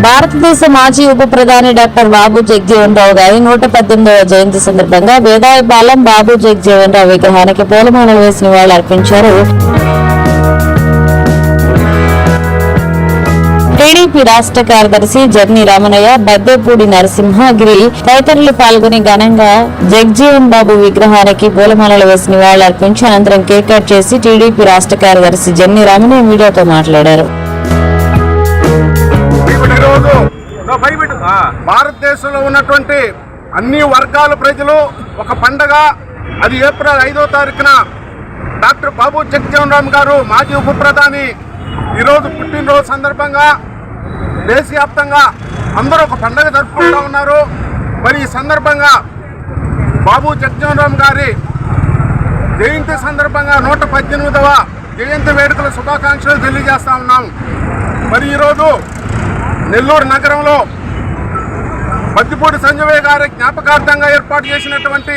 భారతదేశ మాజీ ఉప ప్రధాని డాక్టర్ బాబు జగజీవన్ రావు గారి 118వ జయంతి సందర్భంగా వేదాయపాలెం బాబు జగజీవన్ రావు విగ్రహానికి పూలమాలలు వేసి నివాళులర్పించారు. టీడీపీ రాష్ట్ర కార్యదర్శి జర్నీ రమణయ్య, బద్దెపూడి నరసింహగిరి తదితరులు పాల్గొని ఘనంగా జగజీవన్ బాబు విగ్రహానికి పూలమాలలు వేసి నివాళులర్పించి అనంతరం కేక్ కట్ చేసి టీడీపీ రాష్ట్ర కార్యదర్శి జర్నీ రమణయ్య మీడియాతో మాట్లాడారు. భారతదేశంలో ఉన్నటువంటి అన్ని వర్గాల ప్రజలు ఒక పండగ, అది ఏప్రిల్ 5వ తారీఖున డాక్టర్ బాబు జగజీవన్ రామ్ గారు మాజీ ఉప ప్రధాని ఈరోజు పుట్టినరోజు సందర్భంగా దేశవ్యాప్తంగా అందరూ ఒక పండగ జరుపుకుంటూ ఉన్నారు. మరి ఈ సందర్భంగా బాబు జగజీవన్ రామ్ గారి జయంతి సందర్భంగా 118వ జయంతి వేడుకల శుభాకాంక్షలు తెలియజేస్తా ఉన్నాం. మరి ఈరోజు నెల్లూరు నగరంలో బద్దిపూడి సంజయ్ గారి జ్ఞాపకార్థంగా ఏర్పాటు చేసినటువంటి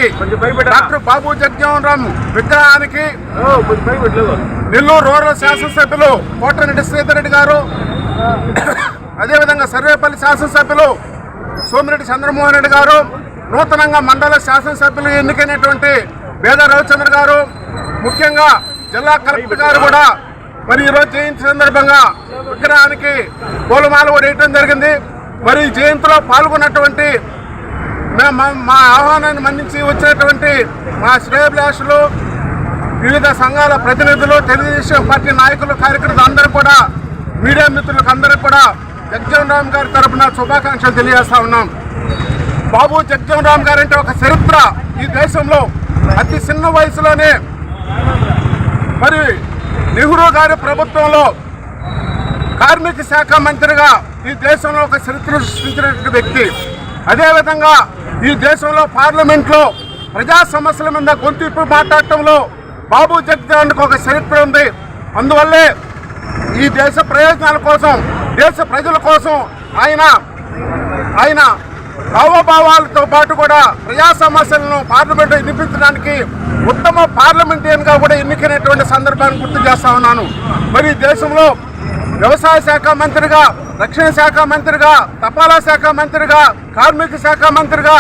డాక్టర్ బాబు జగజీవన్ రామ్ విగ్రహానికి నెల్లూరు రూరల్ శాసనసభ్యులు కోటరెడ్డి శ్రీధర్ రెడ్డి గారు, అదేవిధంగా సర్వేపల్లి శాసనసభ్యులు సోమిరెడ్డి చంద్రమోహన్ రెడ్డి గారు, నూతనంగా మండల శాసనసభ్యులు ఎన్నికైనటువంటి బేద రవిచంద్ర గారు, ముఖ్యంగా జిల్లా కలెక్టర్ గారు కూడా మరి ఈరోజు జయంతి సందర్భంగా విగ్రహానికి పూలమాల వేయటం జరిగింది. మరి జయంతిలో పాల్గొన్నటువంటి మా ఆహ్వానాన్ని మన్నించి వచ్చినటువంటి మా శ్రేయోభిలాషులు, వివిధ సంఘాల ప్రతినిధులు, తెలుగుదేశం పార్టీ నాయకులు, కార్యకర్తలు అందరూ కూడా, మీడియా మిత్రులకు అందరికీ కూడా జగజీవన్ రామ్ గారి తరఫున శుభాకాంక్షలు తెలియజేస్తా ఉన్నాం. బాబు జగజీవన్ రామ్ గారు అంటే ఒక చరిత్ర. ఈ దేశంలో అతి చిన్న వయసులోనే మరి నెహ్రూ గారి ప్రభుత్వంలో కార్మిక శాఖ మంత్రిగా ఈ దేశంలో ఒక చరిత్ర సృష్టించినటువంటి వ్యక్తి. అదేవిధంగా ఈ దేశంలో పార్లమెంట్లో ప్రజా సమస్యల మీద గొంతు మాట్లాడటంలో బాబు జగజీవన్ ఒక చరిత్ర ఉంది. అందువల్లే ఈ దేశ ప్రయోజనాల కోసం, దేశ ప్రజల కోసం ఆయన భావోభావాలతో పాటు కూడా ప్రజా సమస్యలను పార్లమెంట్లో వినిపించడానికి ఉత్తమ పార్లమెంటేరియన్గా కూడా ఎన్నికైనటువంటి సందర్భాన్ని గుర్తు చేస్తా ఉన్నాను. మరి దేశంలో వ్యవసాయ శాఖ మంత్రిగా, రక్షణ శాఖ మంత్రిగా, తపాలా శాఖ మంత్రిగా, కార్మిక శాఖ మంత్రిగా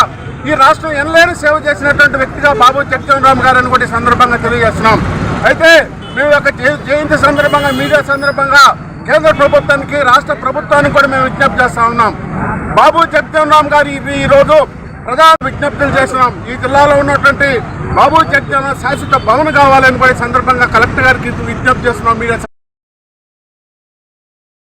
ఈ రాష్ట్రం ఎనలేని సేవ చేసినటువంటి వ్యక్తిగా బాబు జగజీవన్ రామ్ గారు అని కూడా ఈ సందర్భంగా తెలియజేస్తున్నాం. అయితే మేము యొక్క జయంతి సందర్భంగా, మీడియా సందర్భంగా కేంద్ర ప్రభుత్వానికి, రాష్ట్ర ప్రభుత్వానికి కూడా మేము విజ్ఞప్తి చేస్తా ఉన్నాం. బాబు జగజీవన్ రామ్ గారు ఈరోజు ప్రధాన విజ్ఞప్తులు చేస్తున్నాం. ఈ జిల్లాలో ఉన్నటువంటి బాబు జగజీవన్ శాశ్వత భవన్ కావాలని కూడా ఈ సందర్భంగా కలెక్టర్ గారికి విజ్ఞప్తి చేస్తున్నాం. మీడియా